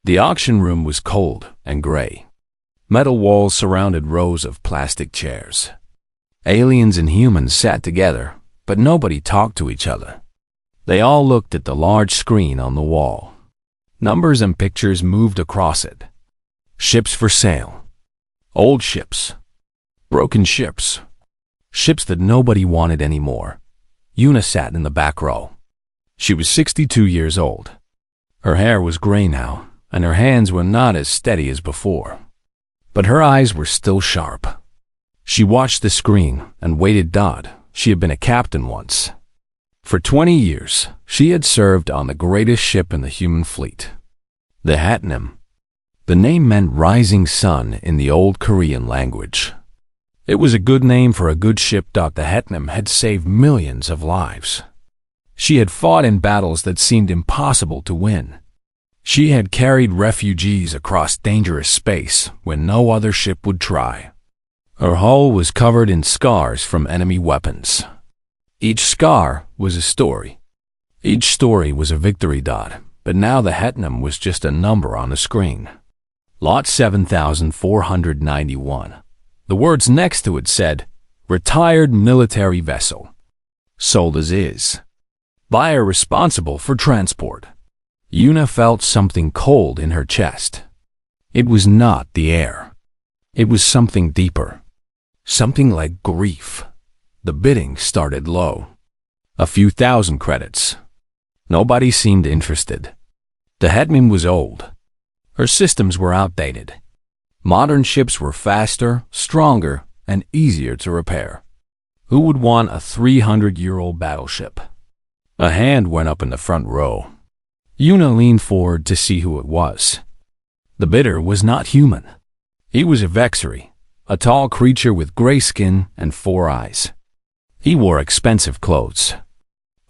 The auction room was cold and gray. Metal walls surrounded rows of plastic chairs. Aliens and humans sat together, but nobody talked to each other. They all looked at the large screen on the wall. Numbers and pictures moved across it. Ships for sale. Old ships. Broken ships. Ships that nobody wanted anymore. Una sat in the back row. She was 62 years old. Her hair was gray now, and her hands were not as steady as before. But her eyes were still sharp. She watched the screen and waited. She had been a captain once. For 20 years, she had served on the greatest ship in the human fleet, the Hatnam. The name meant rising sun in the old Korean language. It was a good name for a good ship. The Hatnam had saved millions of lives. She had fought in battles that seemed impossible to win. She had carried refugees across dangerous space when no other ship would try. Her hull was covered in scars from enemy weapons. Each scar was a story. Each story was a victory. But now the Hatnam was just a number on the screen. Lot 7491. The words next to it said, "Retired military vessel. Sold as is. Buyer responsible for transport." Una felt something cold in her chest. It was not the air. It was something deeper. Something like grief. The bidding started low. A few thousand credits. Nobody seemed interested. The Hetman was old. Her systems were outdated. Modern ships were faster, stronger, and easier to repair. Who would want a 300-year-old battleship? A hand went up in the front row. Una leaned forward to see who it was. The bidder was not human. He was a Vexery, a tall creature with gray skin and 4 eyes. He wore expensive clothes.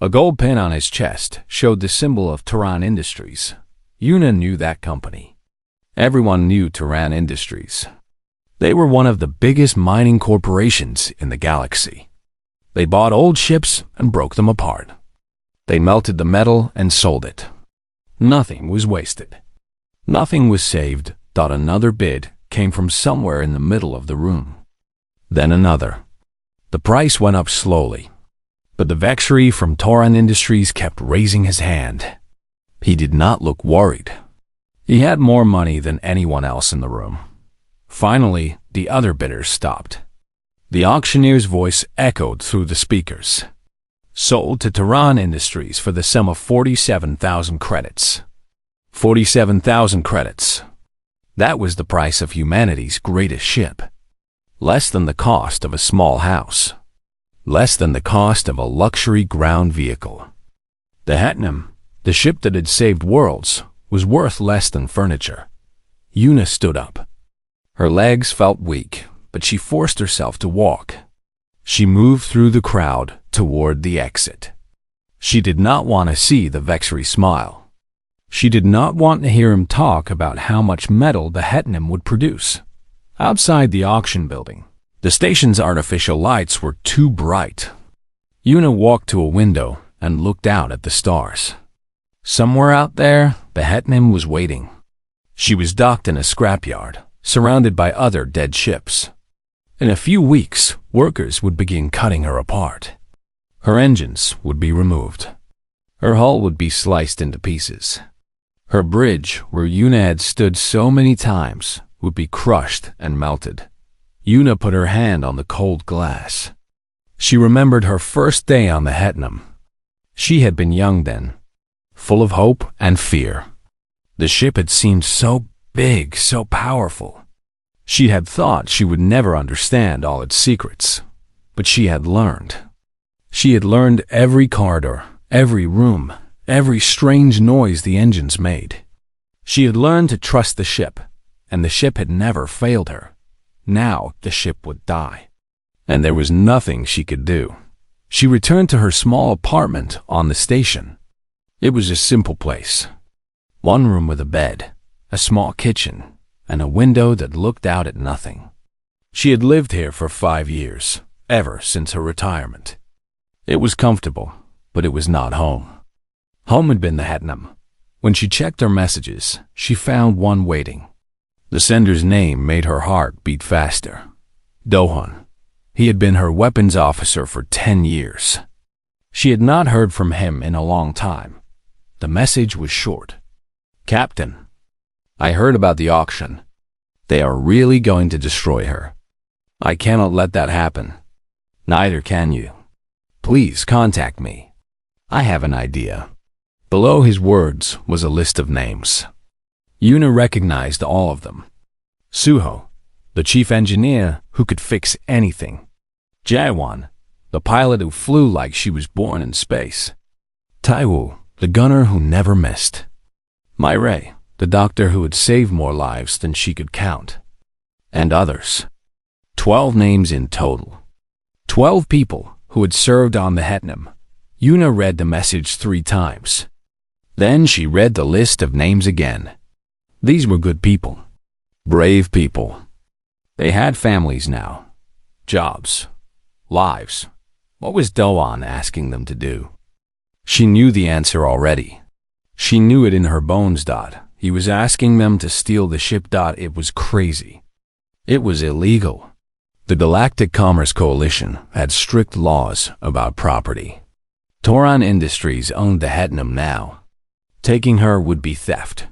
A gold pin on his chest showed the symbol of Terran Industries. Una knew that company. Everyone knew Terran Industries. They were one of the biggest mining corporations in the galaxy. They bought old ships and broke them apart. They melted the metal and sold it. Nothing was wasted. Nothing was saved. Another bid came from somewhere in the middle of the room. Then another. The price went up slowly, but the Vexery from Terran Industries kept raising his hand. He did not look worried. He had more money than anyone else in the room. Finally, the other bidders stopped. The auctioneer's voice echoed through the speakers. Sold to Terran Industries for the sum of 47,000 credits. 47,000 credits. That was the price of humanity's greatest ship. Less than the cost of a small house. Less than the cost of a luxury ground vehicle. The Hatnam, the ship that had saved worlds, was worth less than furniture. Una stood up. Her legs felt weak, but she forced herself to walk. She moved through the crowd toward the exit. She did not want to see the Vexery smile. She did not want to hear him talk about how much metal the Hetnam would produce. Outside the auction building, the station's artificial lights were too bright. Una walked to a window and looked out at the stars. Somewhere out there, the Hetnam was waiting. She was docked in a scrapyard, surrounded by other dead ships. In a few weeks, workers would begin cutting her apart. Her engines would be removed. Her hull would be sliced into pieces. Her bridge, where Una had stood so many times, would be crushed and melted. Una put her hand on the cold glass. She remembered her first day on the Hetnam. She had been young then, full of hope and fear. The ship had seemed so big, so powerful. She had thought she would never understand all its secrets, but she had learned. She had learned every corridor, every room, every strange noise the engines made. She had learned to trust the ship, and the ship had never failed her. Now the ship would die, and there was nothing she could do. She returned to her small apartment on the station. It was a simple place. One room with a bed, a small kitchen, and a window that looked out at nothing. She had lived here for 5 years, ever since her retirement. It was comfortable, but it was not home. Home had been the Hetnam. When she checked her messages, she found one waiting. The sender's name made her heart beat faster. Dohun. He had been her weapons officer for 10 years. She had not heard from him in a long time. The message was short. Captain, I heard about the auction. They are really going to destroy her. I cannot let that happen. Neither can you. Please contact me. I have an idea. Below his words was a list of names. Yuna recognized all of them. Suho, the chief engineer who could fix anything. Jaewon, the pilot who flew like she was born in space. Taiwu, the gunner who never missed. Mireille, the doctor who had saved more lives than she could count. And others. 12 names in total. 12 people who had served on the Hetnam. Yuna read the message 3 times. Then she read the list of names again. These were good people. Brave people. They had families now. Jobs. Lives. What was Doan asking them to do? She knew the answer already. She knew it in her bones. He was asking them to steal the ship. It was crazy. It was illegal. The Galactic Commerce Coalition had strict laws about property. Toran Industries owned the Hetnam now. Taking her would be theft,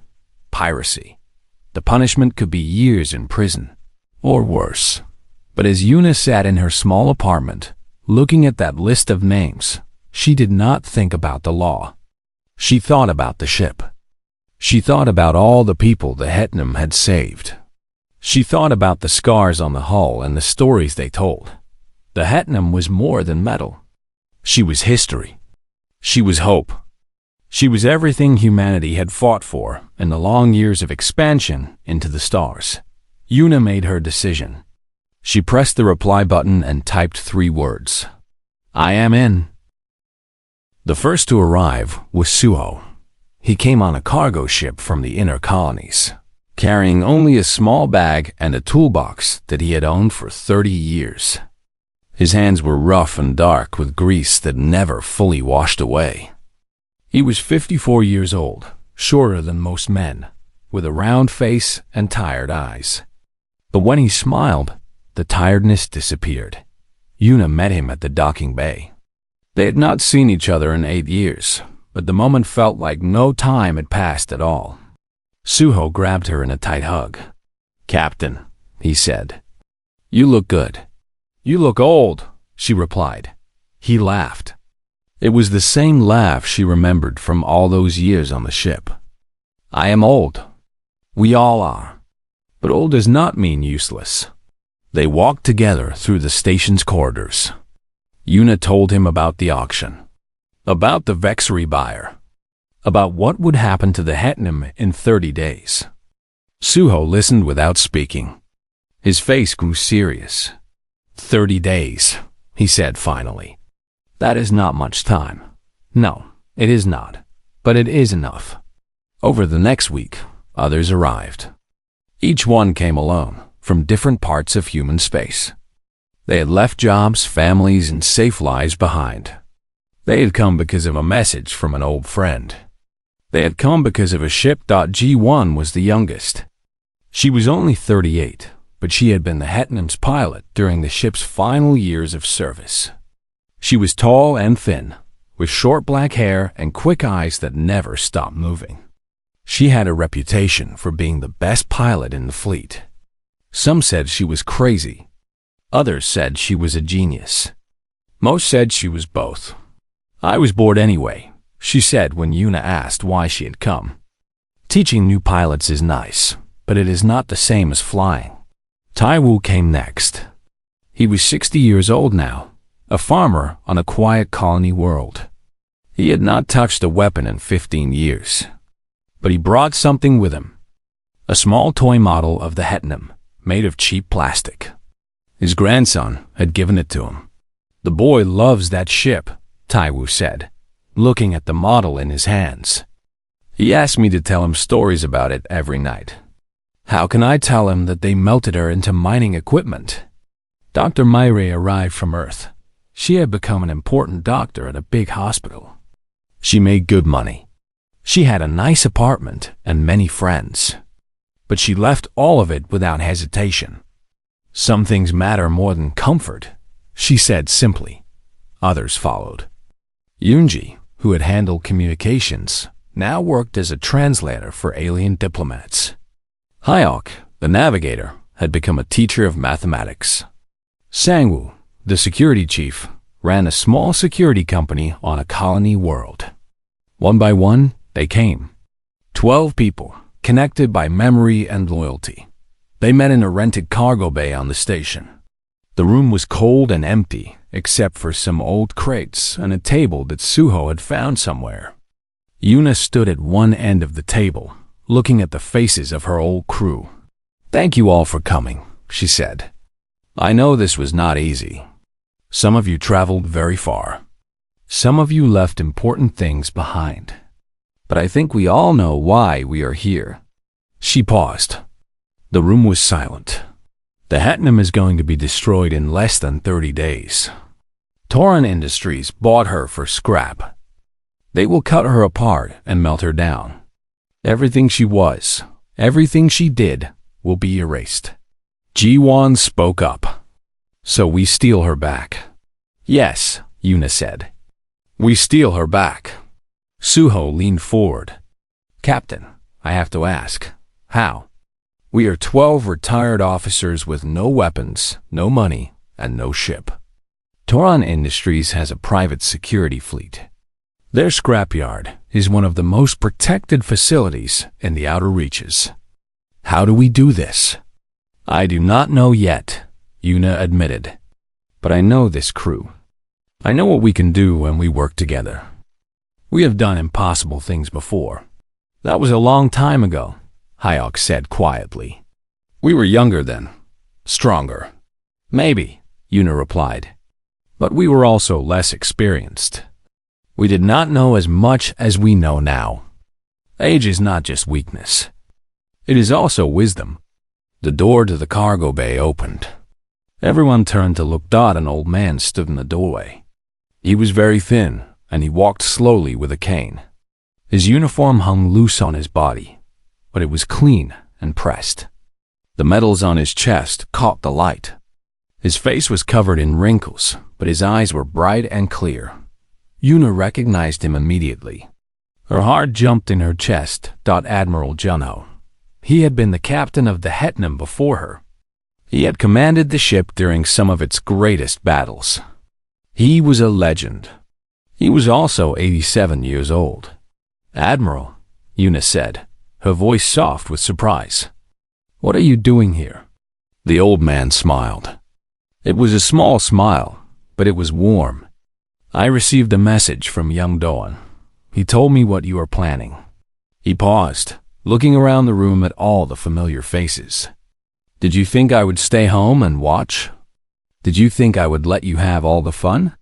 piracy. The punishment could be years in prison, or worse. But as Yuna sat in her small apartment, looking at that list of names, she did not think about the law. She thought about the ship. She thought about all the people the Hetnam had saved. She thought about the scars on the hull and the stories they told. The Hetnam was more than metal. She was history. She was hope. She was everything humanity had fought for in the long years of expansion into the stars. Yuna made her decision. She pressed the reply button and typed 3 words. I am in. The first to arrive was Suho. He came on a cargo ship from the inner colonies, carrying only a small bag and a toolbox that he had owned for 30 years. His hands were rough and dark with grease that never fully washed away. He was 54 years old, shorter than most men, with a round face and tired eyes. But when he smiled, the tiredness disappeared. Yuna met him at the docking bay. They had not seen each other in 8 years, but the moment felt like no time had passed at all. Suho grabbed her in a tight hug. Captain, he said. You look good. You look old, she replied. He laughed. It was the same laugh she remembered from all those years on the ship. I am old. We all are. But old does not mean useless. They walked together through the station's corridors. Yuna told him about the auction, about the Vexery buyer, about what would happen to the Hetnam in 30 days. Suho listened without speaking. His face grew serious. 30 days, he said finally. That is not much time. No, it is not. But it is enough. Over the next week, others arrived. Each one came alone, from different parts of human space. They had left jobs, families, and safe lives behind. They had come because of a message from an old friend. They had come because of a ship. G1 was the youngest. She was only 38, but she had been the Hetnam's pilot during the ship's final years of service. She was tall and thin, with short black hair and quick eyes that never stopped moving. She had a reputation for being the best pilot in the fleet. Some said she was crazy. Others said she was a genius. Most said she was both. I was bored anyway, she said when Yuna asked why she had come. Teaching new pilots is nice, but it is not the same as flying. Taiwu came next. He was 60 years old now, a farmer on a quiet colony world. He had not touched a weapon in 15 years. But he brought something with him. A small toy model of the Hetnam, made of cheap plastic. His grandson had given it to him. The boy loves that ship, Taiwu said, looking at the model in his hands. He asked me to tell him stories about it every night. How can I tell him that they melted her into mining equipment? Dr. Mireille arrived from Earth. She had become an important doctor at a big hospital. She made good money. She had a nice apartment and many friends, but she left all of it without hesitation. Some things matter more than comfort, she said simply. Others followed. Yoonji, who had handled communications, now worked as a translator for alien diplomats. Hyok, the navigator, had become a teacher of mathematics. Sangwoo, the security chief, ran a small security company on a colony world. One by one, they came. 12 people, connected by memory and loyalty. They met in a rented cargo bay on the station. The room was cold and empty, except for some old crates and a table that Suho had found somewhere. Yuna stood at one end of the table, looking at the faces of her old crew. "Thank you all for coming," she said. "I know this was not easy. Some of you traveled very far. Some of you left important things behind. But I think we all know why we are here." She paused. The room was silent. The Hetnam is going to be destroyed in less than 30 days. Toran Industries bought her for scrap. They will cut her apart and melt her down. Everything she was, everything she did, will be erased. Ji-won spoke up. "So we steal her back." "Yes," Yuna said. "We steal her back." Suho leaned forward. "Captain, I have to ask, how? We are 12 retired officers with no weapons, no money, and no ship. Toran Industries has a private security fleet. Their scrapyard is one of the most protected facilities in the outer reaches. How do we do this?" "I do not know yet," Yuna admitted. "But I know this crew. I know what we can do when we work together. We have done impossible things before." "That was a long time ago," Hyok said quietly. "We were younger then, stronger." "Maybe," Yuna replied. "But we were also less experienced. We did not know as much as we know now. Age is not just weakness. It is also wisdom." The door to the cargo bay opened. Everyone turned to look. An old man stood in the doorway. He was very thin, and he walked slowly with a cane. His uniform hung loose on his body, but it was clean and pressed. The metals on his chest caught the light. His face was covered in wrinkles, but his eyes were bright and clear. Yuna recognized him immediately. Her heart jumped in her chest. Admiral Junho. He had been the captain of the Hetnam before her. He had commanded the ship during some of its greatest battles. He was a legend. He was also 87 years old. "Admiral," Yuna said, her voice soft with surprise. "What are you doing here?" The old man smiled. It was a small smile, but it was warm. "I received a message from young Doan. He told me what you are planning." He paused, looking around the room at all the familiar faces. "Did you think I would stay home and watch? Did you think I would let you have all the fun?"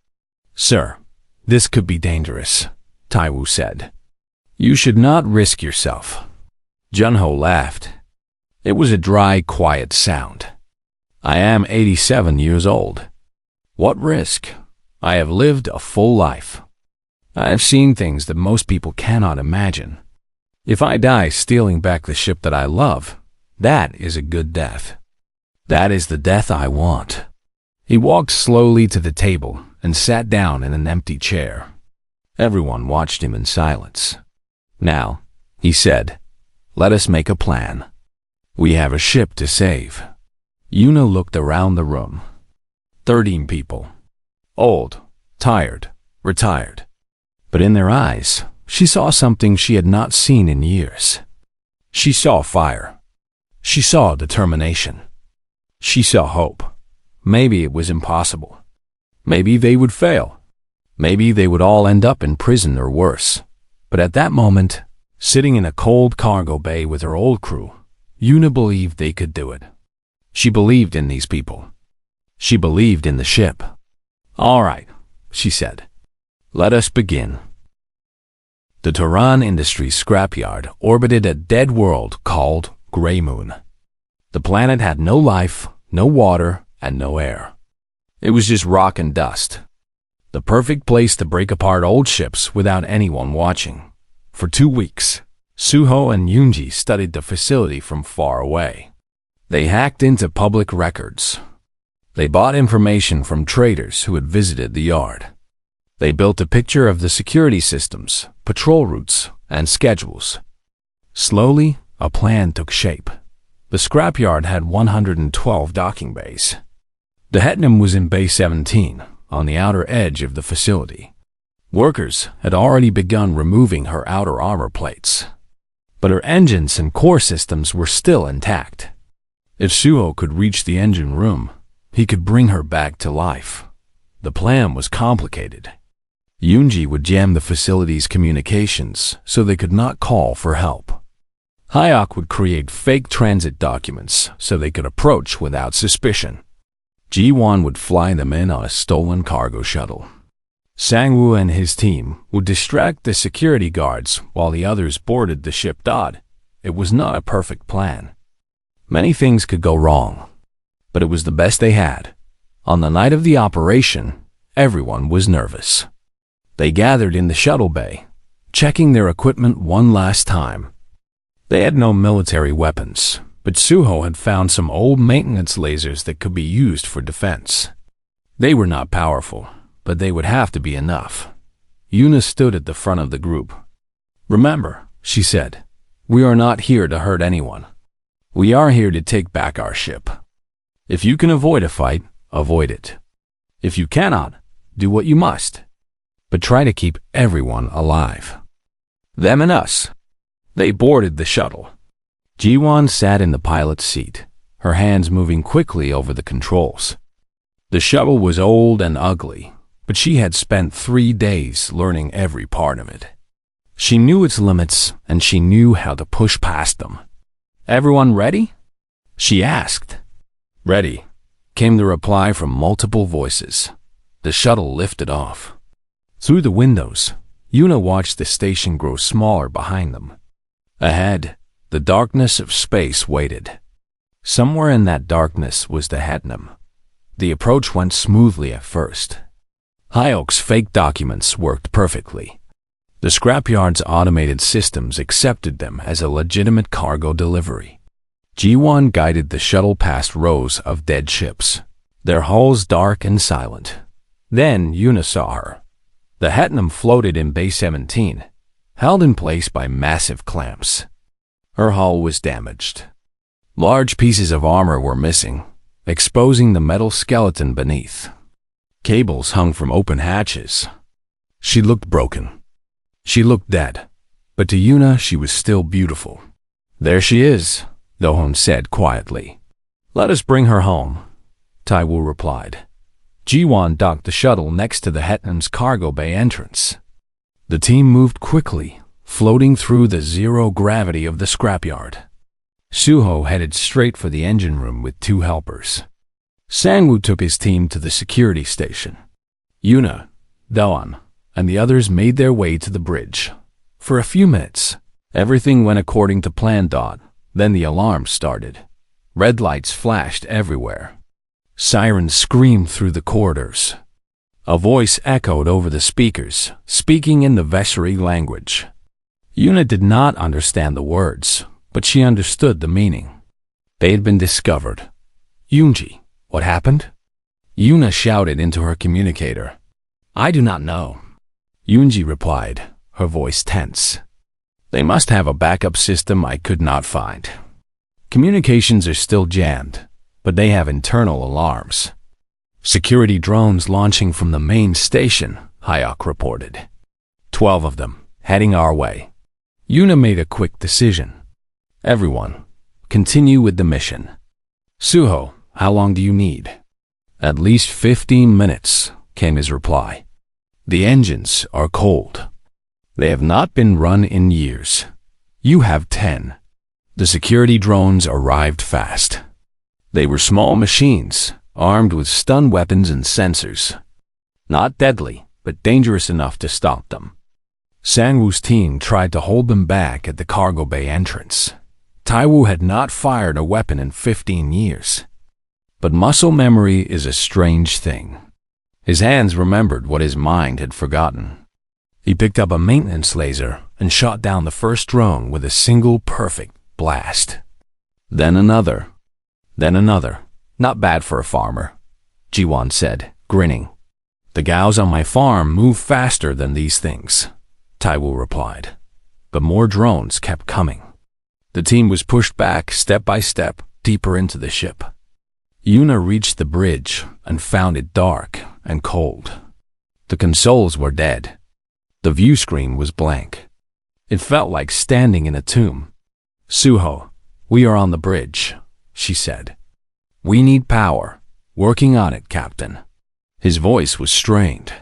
"Sir, this could be dangerous," Taiwu said. "You should not risk yourself." Junho laughed. It was a dry, quiet sound. "I am 87 years old. What risk? I have lived a full life. I have seen things that most people cannot imagine. If I die stealing back the ship that I love, that is a good death. That is the death I want." He walked slowly to the table and sat down in an empty chair. Everyone watched him in silence. "Now," he said, "let us make a plan. We have a ship to save." Yuna looked around the room. 13 people. Old, tired, retired. But in their eyes, she saw something she had not seen in years. She saw fire. She saw determination. She saw hope. Maybe it was impossible. Maybe they would fail. Maybe they would all end up in prison or worse. But at that moment, sitting in a cold cargo bay with her old crew, Yuna believed they could do it. She believed in these people. She believed in the ship. "All right," she said. "Let us begin." The Toran Industries scrapyard orbited a dead world called Grey Moon. The planet had no life, no water, and no air. It was just rock and dust. The perfect place to break apart old ships without anyone watching. For 2 weeks, Suho and Yoonji studied the facility from far away. They hacked into public records. They bought information from traders who had visited the yard. They built a picture of the security systems, patrol routes, and schedules. Slowly, a plan took shape. The scrapyard had 112 docking bays. The Hetnam was in Bay 17, on the outer edge of the facility. Workers had already begun removing her outer armor plates, but her engines and core systems were still intact. If Suho could reach the engine room, he could bring her back to life. The plan was complicated. Yoonji would jam the facility's communications so they could not call for help. Hyok would create fake transit documents so they could approach without suspicion. Ji-won would fly them in on a stolen cargo shuttle. Sang-woo and his team would distract the security guards while the others boarded the ship. It was not a perfect plan. Many things could go wrong, but it was the best they had. On the night of the operation, everyone was nervous. They gathered in the shuttle bay, checking their equipment one last time. They had no military weapons, but Suho had found some old maintenance lasers that could be used for defense. They were not powerful, but they would have to be enough. Yuna stood at the front of the group. "Remember," she said, "we are not here to hurt anyone. We are here to take back our ship. If you can avoid a fight, avoid it. If you cannot, do what you must. But try to keep everyone alive. Them and us." They boarded the shuttle. Ji-won sat in the pilot's seat, her hands moving quickly over the controls. The shuttle was old and ugly, but she had spent 3 days learning every part of it. She knew its limits, and she knew how to push past them. "Everyone ready?" she asked. "Ready," came the reply from multiple voices. The shuttle lifted off. Through the windows, Yuna watched the station grow smaller behind them. Ahead, the darkness of space waited. Somewhere in that darkness was the Hetnam. The approach went smoothly at first. Hyok's fake documents worked perfectly. The scrapyard's automated systems accepted them as a legitimate cargo delivery. Ji-won guided the shuttle past rows of dead ships, their hulls dark and silent. Then Yuna saw her. The Hetnam floated in Bay 17, held in place by massive clamps. Her hull was damaged. Large pieces of armor were missing, exposing the metal skeleton beneath. Cables hung from open hatches. She looked broken. She looked dead, but to Yuna she was still beautiful. "There she is," Dohon said quietly. "Let us bring her home," Taiwoo replied. Ji-won docked the shuttle next to the Hetnam's cargo bay entrance. The team moved quickly, floating through the zero gravity of the scrapyard. Suho headed straight for the engine room with 2 helpers. Sang-woo took his team to the security station. Yuna, Doan, and the others made their way to the bridge. For a few minutes, everything went according to plan. Then the alarm started. Red lights flashed everywhere. Sirens screamed through the corridors. A voice echoed over the speakers, speaking in the Vessery language. Yuna did not understand the words, but she understood the meaning. They had been discovered. "Yoonji, what happened?" Yuna shouted into her communicator. "I do not know," Yoonji replied, her voice tense. "They must have a backup system I could not find. Communications are still jammed, but they have internal alarms. Security drones launching from the main station," Hyok reported. 12 of them, heading our way. Yuna made a quick decision. "Everyone, continue with the mission." "Suho, how long do you need?" "At least 15 minutes," came his reply. "The engines are cold. They have not been run in years. You have 10. The security drones arrived fast. They were small machines, armed with stun weapons and sensors. Not deadly, but dangerous enough to stop them." Sang-woo's team tried to hold them back at the cargo bay entrance. Taiwoo had not fired a weapon in 15 years. But muscle memory is a strange thing. His hands remembered what his mind had forgotten. He picked up a maintenance laser and shot down the first drone with a single perfect blast. Then another. Then another. Not bad for a farmer, Jiwan said, grinning. The cows on my farm move faster than these things, Taiwu replied. But more drones kept coming. The team was pushed back step by step deeper into the ship. Yuna reached the bridge and found it dark and cold. The consoles were dead. The view screen was blank. It felt like standing in a tomb. Suho, we are on the bridge, she said. We need power. Working on it, Captain. His voice was strained.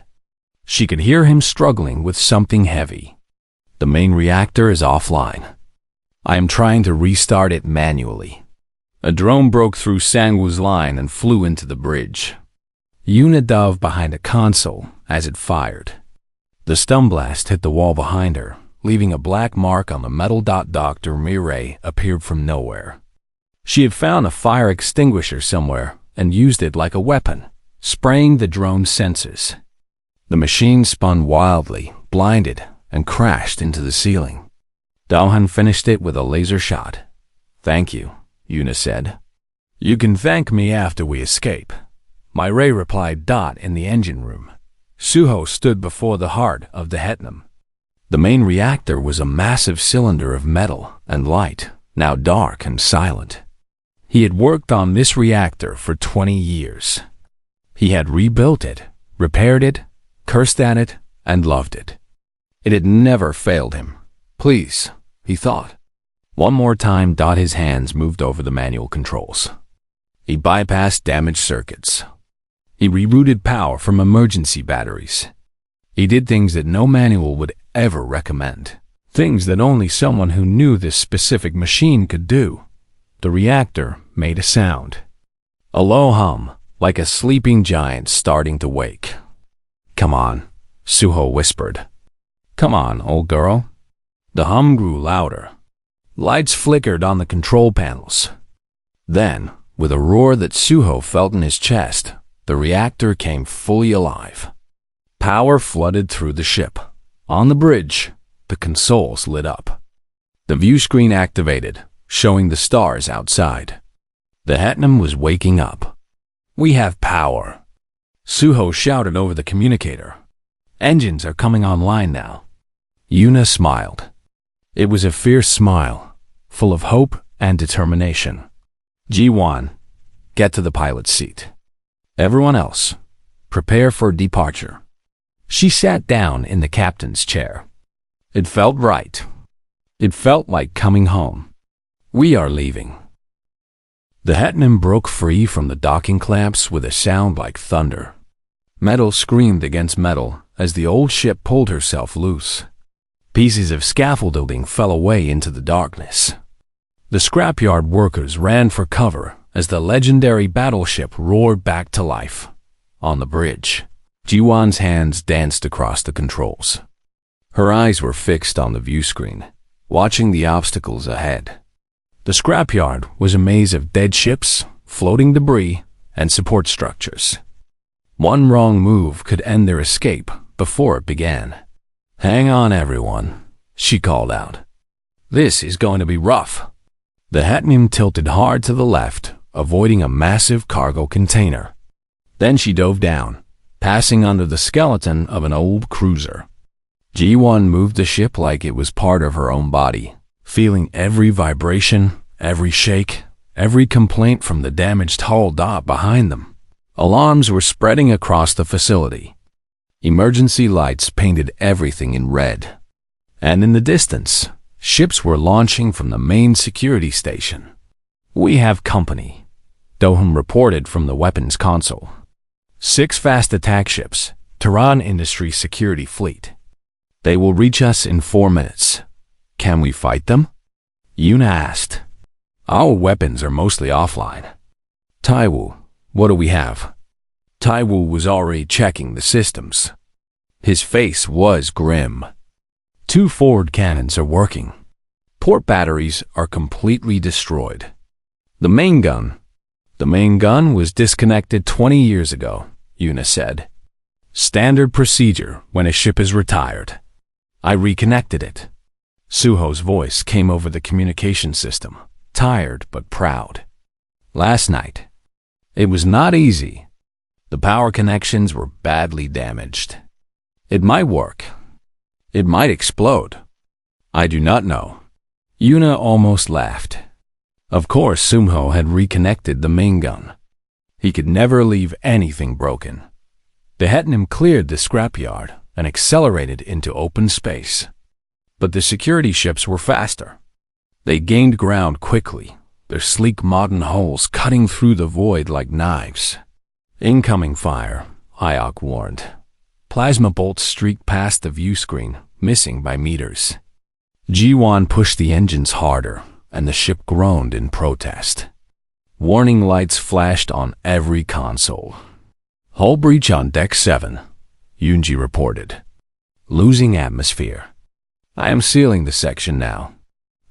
She could hear him struggling with something heavy. The main reactor is offline. I am trying to restart it manually. A drone broke through Sangwoo's line and flew into the bridge. Yuna dove behind a console as it fired. The stun blast hit the wall behind her, leaving a black mark on the metal. Dr. Mirai appeared from nowhere. She had found a fire extinguisher somewhere and used it like a weapon, spraying the drone's sensors. The machine spun wildly, blinded, and crashed into the ceiling. Daohan finished it with a laser shot. Thank you, Yuna said. You can thank me after we escape. Mirai replied. In the engine room, Suho stood before the heart of the Hetnam. The main reactor was a massive cylinder of metal and light, now dark and silent. He had worked on this reactor for 20 years. He had rebuilt it, repaired it, cursed at it, and loved it. It had never failed him. Please, he thought. One more time. His hands moved over the manual controls. He bypassed damaged circuits. He rerouted power from emergency batteries. He did things that no manual would ever recommend. Things that only someone who knew this specific machine could do. The reactor made a sound. A low hum, like a sleeping giant starting to wake. Come on, Suho whispered. Come on, old girl. The hum grew louder. Lights flickered on the control panels. Then, with a roar that Suho felt in his chest, the reactor came fully alive. Power flooded through the ship. On the bridge, the consoles lit up. The view screen activated, showing the stars outside. The Hetnam was waking up. We have power, Suho shouted over the communicator. Engines are coming online now. Yuna smiled. It was a fierce smile, full of hope and determination. Ji-wan, get to the pilot's seat. Everyone else, prepare for departure. She sat down in the captain's chair. It felt right. It felt like coming home. We are leaving. The Hetnam broke free from the docking clamps with a sound like thunder. Metal screamed against metal as the old ship pulled herself loose. Pieces of scaffolding fell away into the darkness. The scrapyard workers ran for cover as the legendary battleship roared back to life. On the bridge, Ji-wan's hands danced across the controls. Her eyes were fixed on the view screen, watching the obstacles ahead. The scrapyard was a maze of dead ships, floating debris, and support structures. One wrong move could end their escape before it began. Hang on, everyone, she called out. This is going to be rough. The Hetnam tilted hard to the left, avoiding a massive cargo container. Then she dove down, passing under the skeleton of an old cruiser. Ji-wan moved the ship like it was part of her own body, feeling every vibration, every shake, every complaint from the damaged hull behind them. Alarms were spreading across the facility. Emergency lights painted everything in red. And in the distance, ships were launching from the main security station. We have company, Doham reported from the weapons console. 6 fast attack ships, Tehran Industry Security Fleet. They will reach us in 4 minutes. Can we fight them? Yuna asked. Our weapons are mostly offline. Taiwu, what do we have? Taiwu was already checking the systems. His face was grim. 2 forward cannons are working. Port batteries are completely destroyed. The main gun was disconnected 20 years ago, Yuna said. Standard procedure when a ship is retired. I reconnected it. Suho's voice came over the communication system, tired but proud. Last night. It was not easy. The power connections were badly damaged. It might work. It might explode. I do not know. Yuna almost laughed. Of course, Suho had reconnected the main gun. He could never leave anything broken. The Hetnam cleared the scrapyard and accelerated into open space. But the security ships were faster. They gained ground quickly, their sleek modern hulls cutting through the void like knives. Incoming fire, Ayok warned. Plasma bolts streaked past the view screen, missing by meters. Jiwan pushed the engines harder, and the ship groaned in protest. Warning lights flashed on every console. Hull breach on Deck 7, Yunji reported. Losing atmosphere. I am sealing the section now.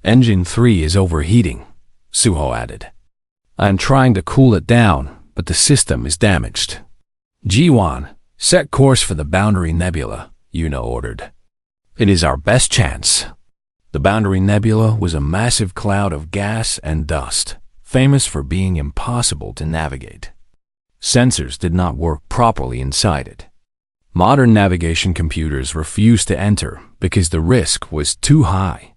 Engine 3 is overheating, Suho added. I am trying to cool it down, but the system is damaged. Jiwan, set course for the Boundary Nebula, Yuna ordered. It is our best chance. The Boundary Nebula was a massive cloud of gas and dust, famous for being impossible to navigate. Sensors did not work properly inside it. Modern navigation computers refused to enter because the risk was too high.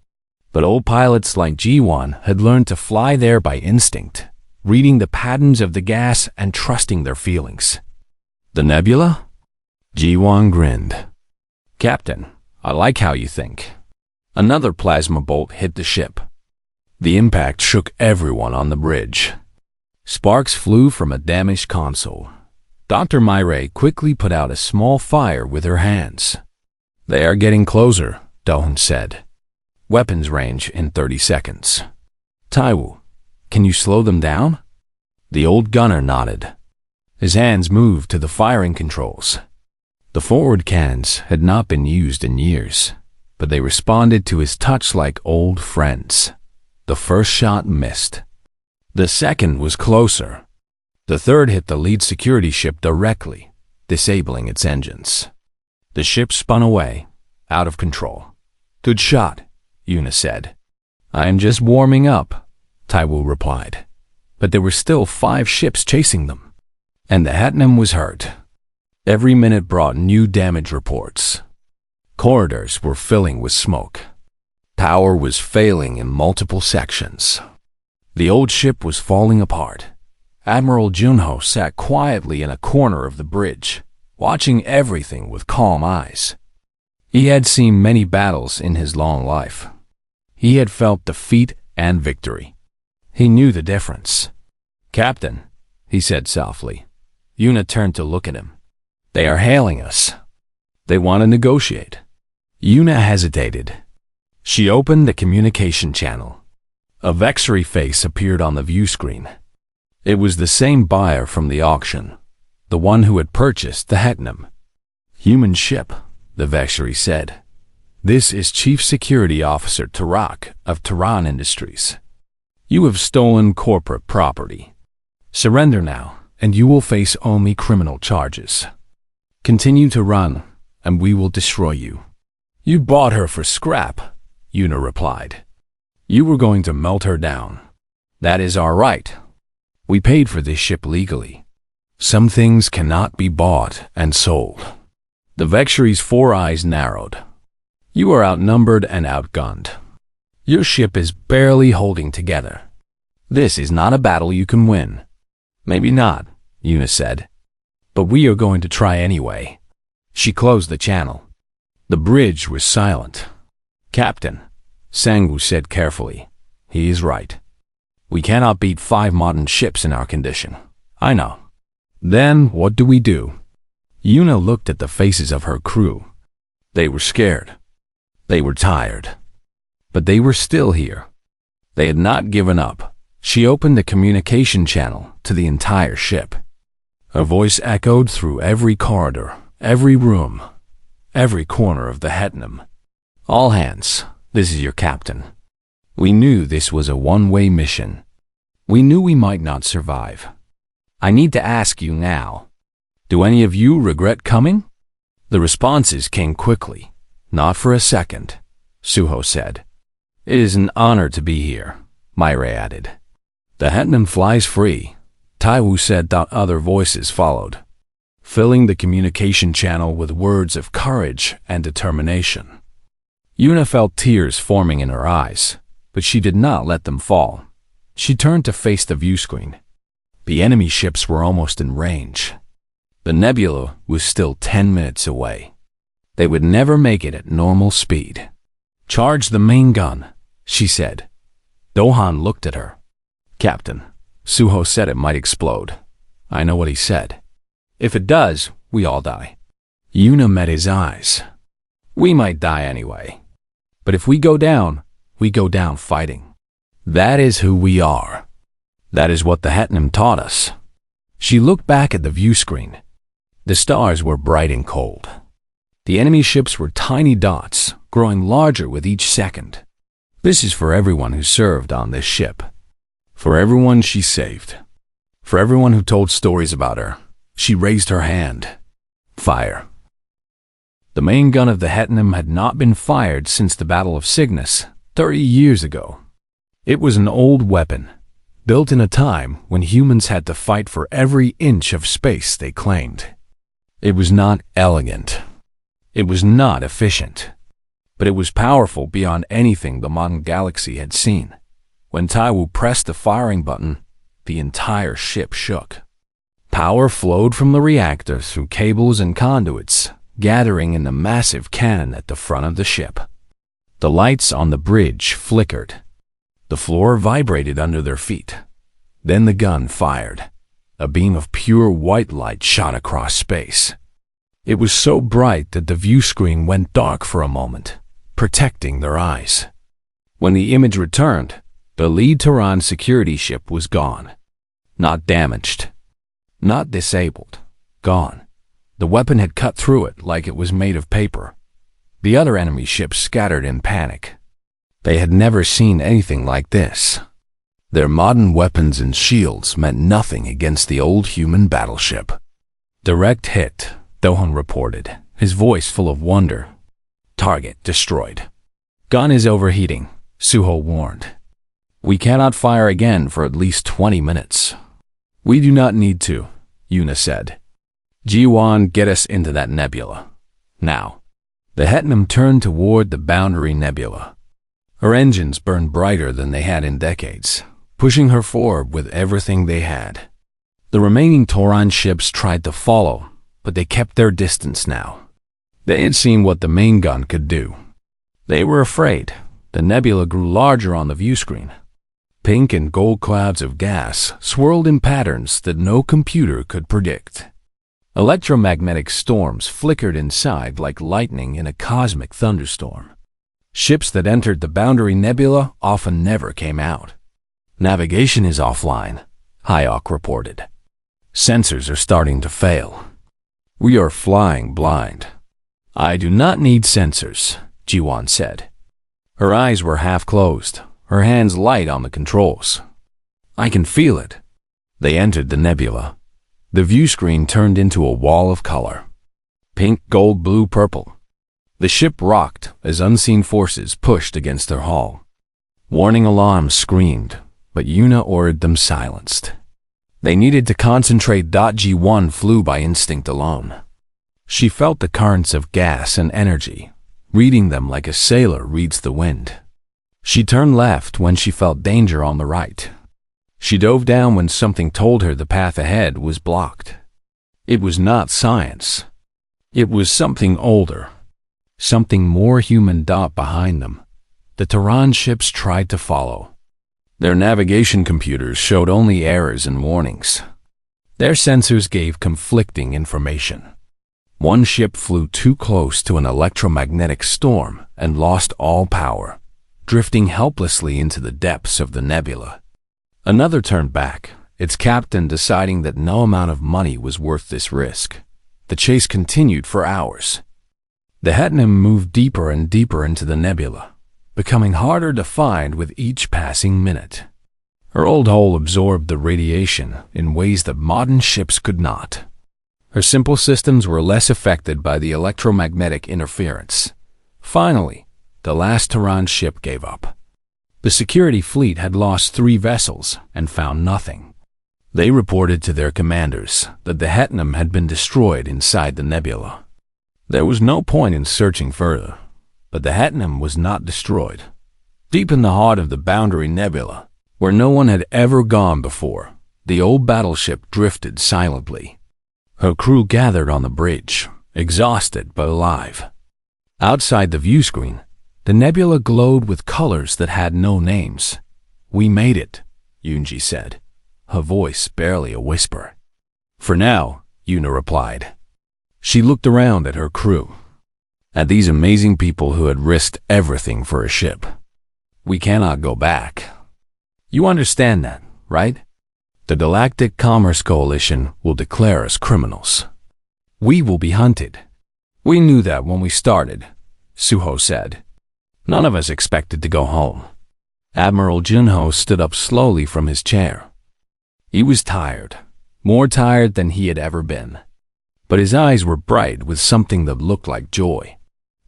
But old pilots like Jiwan had learned to fly there by instinct, reading the patterns of the gas and trusting their feelings. The nebula? Jiwan grinned. Captain, I like how you think. Another plasma bolt hit the ship. The impact shook everyone on the bridge. Sparks flew from a damaged console. Dr. Myre quickly put out a small fire with her hands. They are getting closer, Dohan said. Weapons range in 30 seconds. Taiwu, can you slow them down? The old gunner nodded. His hands moved to the firing controls. The forward cannons had not been used in years, but they responded to his touch like old friends. The first shot missed. The second was closer. The third hit the lead security ship directly, disabling its engines. The ship spun away, out of control. Good shot, Yuna said. I am just warming up, Taiwu replied. But there were still 5 ships chasing them. And the Hetnam was hurt. Every minute brought new damage reports. Corridors were filling with smoke. Power was failing in multiple sections. The old ship was falling apart. Admiral Junho sat quietly in a corner of the bridge, watching everything with calm eyes. He had seen many battles in his long life. He had felt defeat and victory. He knew the difference. Captain, he said softly. Yuna turned to look at him. They are hailing us. They want to negotiate. Yuna hesitated. She opened the communication channel. A Vexery face appeared on the view screen. It was the same buyer from the auction, the one who had purchased the Hetnam. Human ship, the Vexery said. This is Chief Security Officer Tarak of Tehran Industries. You have stolen corporate property. Surrender now, and you will face only criminal charges. Continue to run, and we will destroy you. You bought her for scrap, Yuna replied. You were going to melt her down. That is our right. We paid for this ship legally. Some things cannot be bought and sold. The Vexery's 4 eyes narrowed. You are outnumbered and outgunned. Your ship is barely holding together. This is not a battle you can win. Maybe not, Yuna said. But we are going to try anyway. She closed the channel. The bridge was silent. Captain, Sangwoo said carefully. He is right. We cannot beat 5 modern ships in our condition. I know. Then what do we do? Yuna looked at the faces of her crew. They were scared. They were tired. But they were still here. They had not given up. She opened the communication channel to the entire ship. Her voice echoed through every corridor, every room, every corner of the Hetnam. All hands, this is your captain. We knew this was a one-way mission. We knew we might not survive. I need to ask you now, do any of you regret coming? The responses came quickly. Not for a second, Suho said. It is an honor to be here, Myra added. The Hetnam flies free, Taiwu said. Other voices followed, filling the communication channel with words of courage and determination. Yuna felt tears forming in her eyes, but she did not let them fall. She turned to face the view screen. The enemy ships were almost in range. The nebula was still 10 minutes away. They would never make it at normal speed. Charge the main gun, she said. Dohan looked at her. Captain, Suho said it might explode. I know what he said. If it does, we all die. Yuna met his eyes. We might die anyway. But if we go down fighting. That is who we are. That is what the Hetnam taught us. She looked back at the view screen. The stars were bright and cold. The enemy ships were tiny dots, growing larger with each second. This is for everyone who served on this ship. For everyone she saved. For everyone who told stories about her. She raised her hand. Fire. The main gun of the Hetnam had not been fired since the Battle of Cygnus, 30 years ago. It was an old weapon, built in a time when humans had to fight for every inch of space they claimed. It was not elegant. It was not efficient. But it was powerful beyond anything the modern galaxy had seen. When Taiwu pressed the firing button, the entire ship shook. Power flowed from the reactor through cables and conduits, gathering in the massive cannon at the front of the ship. The lights on the bridge flickered. The floor vibrated under their feet. Then the gun fired. A beam of pure white light shot across space. It was so bright that the view screen went dark for a moment, protecting their eyes. When the image returned, the lead Tehran security ship was gone. Not damaged. Not disabled. Gone. The weapon had cut through it like it was made of paper. The other enemy ships scattered in panic. They had never seen anything like this. Their modern weapons and shields meant nothing against the old human battleship. Direct hit, Dohan reported, his voice full of wonder. Target destroyed. Gun is overheating, Suho warned. We cannot fire again for at least 20 minutes. We do not need to, Yuna said. Jiwan, get us into that nebula. Now. The Hetnam turned toward the Boundary Nebula. Her engines burned brighter than they had in decades, pushing her forward with everything they had. The remaining Tehran ships tried to follow, but they kept their distance now. They had seen what the main gun could do. They were afraid. The nebula grew larger on the view screen. Pink and gold clouds of gas swirled in patterns that no computer could predict. Electromagnetic storms flickered inside like lightning in a cosmic thunderstorm. Ships that entered the Boundary Nebula often never came out. Navigation is offline, Hayok reported. Sensors are starting to fail. We are flying blind. I do not need sensors, Jiwan said. Her eyes were half closed, her hands light on the controls. I can feel it. They entered the nebula. The view screen turned into a wall of color. Pink, gold, blue, purple. The ship rocked as unseen forces pushed against their hull. Warning alarms screamed, but Yuna ordered them silenced. They needed to concentrate. G1 flew by instinct alone. She felt the currents of gas and energy, reading them like a sailor reads the wind. She turned left when she felt danger on the right. She dove down when something told her the path ahead was blocked. It was not science. It was something older. Something more human. Behind them, the Tehran ships tried to follow. Their navigation computers showed only errors and warnings. Their sensors gave conflicting information. One ship flew too close to an electromagnetic storm and lost all power, drifting helplessly into the depths of the nebula. Another turned back, its captain deciding that no amount of money was worth this risk. The chase continued for hours. The Hetnam moved deeper and deeper into the nebula, becoming harder to find with each passing minute. Her old hull absorbed the radiation in ways that modern ships could not. Her simple systems were less affected by the electromagnetic interference. Finally, the last Tehran ship gave up. The security fleet had lost 3 vessels and found nothing. They reported to their commanders that the Hetnam had been destroyed inside the nebula. There was no point in searching further, but the Hetnam was not destroyed. Deep in the heart of the Boundary Nebula, where no one had ever gone before, the old battleship drifted silently. Her crew gathered on the bridge, exhausted but alive. Outside the view screen, the nebula glowed with colors that had no names. "We made it," Yunji said, her voice barely a whisper. "For now," Yuna replied. She looked around at her crew, at these amazing people who had risked everything for a ship. "We cannot go back. You understand that, right? The Galactic Commerce Coalition will declare us criminals. We will be hunted." "We knew that when we started," Suho said. "None of us expected to go home." Admiral Junho stood up slowly from his chair. He was tired, more tired than he had ever been. But his eyes were bright with something that looked like joy.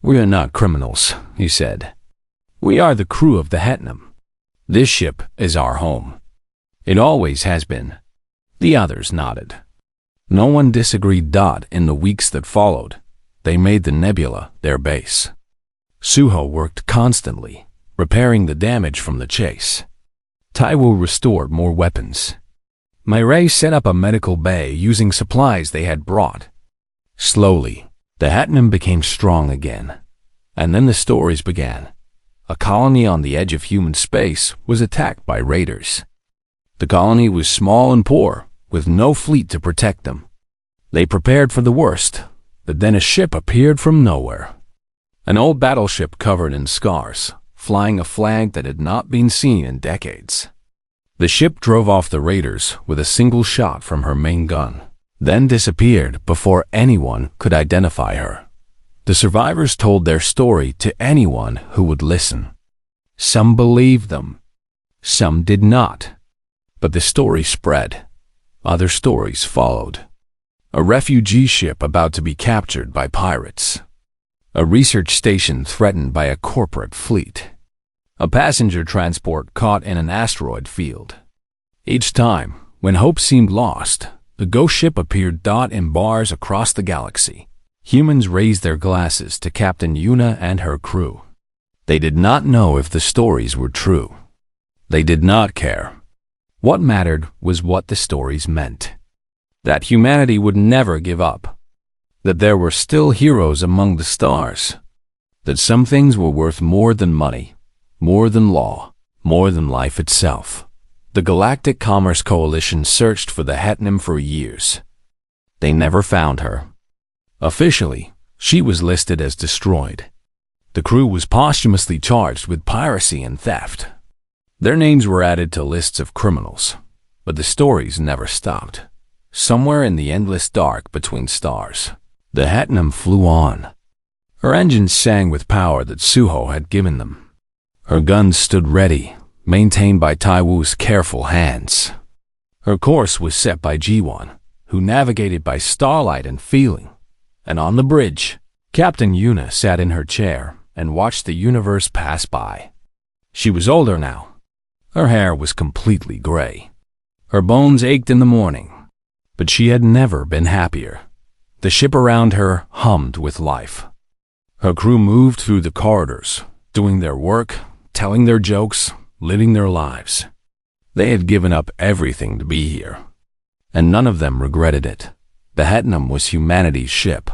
"We are not criminals," he said. "We are the crew of the Hetnam. This ship is our home. It always has been." The others nodded. No one disagreed. In the weeks that followed, they made the nebula their base. Suho worked constantly, repairing the damage from the chase. Taiwu restored more weapons. Mireille set up a medical bay using supplies they had brought. Slowly, the Hetnam became strong again. And then the stories began. A colony on the edge of human space was attacked by raiders. The colony was small and poor, with no fleet to protect them. They prepared for the worst, but then a ship appeared from nowhere. An old battleship covered in scars, flying a flag that had not been seen in decades. The ship drove off the raiders with a single shot from her main gun, then disappeared before anyone could identify her. The survivors told their story to anyone who would listen. Some believed them, some did not. But the story spread. Other stories followed. A refugee ship about to be captured by pirates. A research station threatened by a corporate fleet. A passenger transport caught in an asteroid field. Each time, when hope seemed lost, the ghost ship appeared. In bars across the galaxy, humans raised their glasses to Captain Yuna and her crew. They did not know if the stories were true. They did not care. What mattered was what the stories meant. That humanity would never give up. That there were still heroes among the stars. That some things were worth more than money, more than law, more than life itself. The Galactic Commerce Coalition searched for the Hetnam for years. They never found her. Officially, she was listed as destroyed. The crew was posthumously charged with piracy and theft. Their names were added to lists of criminals, but the stories never stopped. Somewhere in the endless dark between stars, the Hetnam flew on. Her engines sang with power that Suho had given them. Her guns stood ready, maintained by Taiwu's careful hands. Her course was set by Jiwon, who navigated by starlight and feeling. And on the bridge, Captain Yuna sat in her chair and watched the universe pass by. She was older now. Her hair was completely gray. Her bones ached in the morning, but she had never been happier. The ship around her hummed with life. Her crew moved through the corridors, doing their work, telling their jokes, living their lives. They had given up everything to be here, and none of them regretted it. The Hetnam was humanity's ship.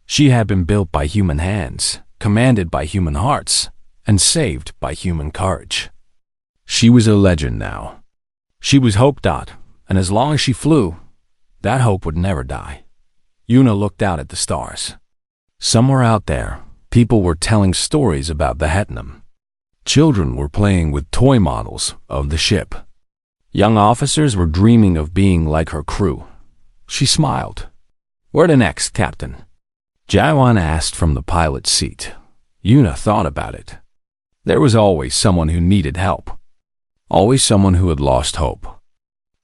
She had been built by human hands, commanded by human hearts, and saved by human courage. She was a legend now. She was Hope. And as long as she flew, that hope would never die. Yuna looked out at the stars. Somewhere out there, people were telling stories about the Hetnam. Children were playing with toy models of the ship. Young officers were dreaming of being like her crew. She smiled. "Where to next, Captain?" Jaiwan asked from the pilot's seat. Yuna thought about it. There was always someone who needed help. Always someone who had lost hope.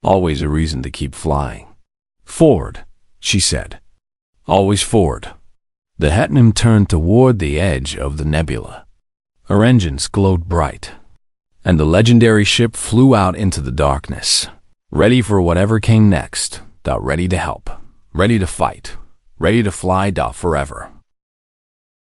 Always a reason to keep flying. "Forward," she said. "Always forward." The Hetnim turned toward the edge of the nebula. Her engines glowed bright, and the legendary ship flew out into the darkness, ready for whatever came next, ready to help, ready to fight, ready to fly forever.